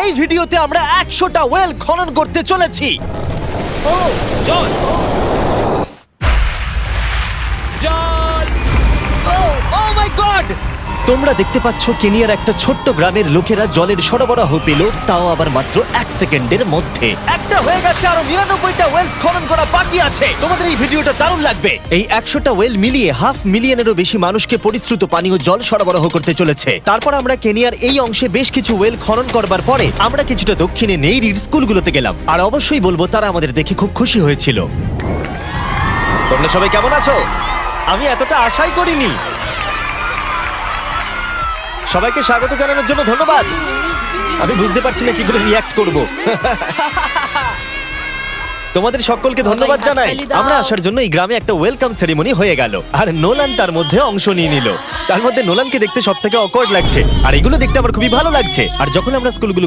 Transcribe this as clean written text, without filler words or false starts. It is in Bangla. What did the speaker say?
এই ভিডিওতে আমরা 100টা ওয়েল খনন করতে চলেছি। ও জল জল ও মাই গড! তোমরা দেখতে পাচ্ছ কেনিয়ার একটা ছোট্ট গ্রামের লোকেরা জলের সরবরাহ পেল, তাও আবার মাত্র 1 সেকেন্ডের মধ্যে। একটা হয়ে গেছে, আরো 99টা ওয়েল খনন করা বাকি আছে। তোমাদের এই ভিডিওটা দারুণ লাগবে। এই 100টা ওয়েল মিলিয়ে 500,000-এরও বেশি মানুষকে পরিশ্রুত পানীয় জল সরবরাহ করতে চলেছে। তারপর আমরা কেনিয়ার এই অংশে বেশ কিছু ওয়েল খনন করবার পরে আমরা কিছুটা দক্ষিণে নেইরির স্কুলগুলোতে গেলাম, আর অবশ্যই বলবো তারা আমাদের দেখে খুব খুশি হয়েছিল। তোমরা সবাই কেমন আছো? আমি এতটা আশাই করিনি। সবাইকে স্বাগত জানানোর জন্য ধন্যবাদ। আমি বুঝতে পারছি না কি করে রিঅ্যাক্ট করব। তোমাদের সকলকে ধন্যবাদ জানাই। আমরা আসার জন্য এই গ্রামে একটা ওয়েলকাম সেরিমনি হয়ে গেল, আর নোলান তার মধ্যে অংশ নিয়ে নিল। তার মধ্যে নোলানকে দেখতে সবথেকে অকওয়ার্ড লাগছে, আর এগুলো দেখতে আমার খুবই ভালো লাগছে। আর যখন আমরা স্কুলগুলো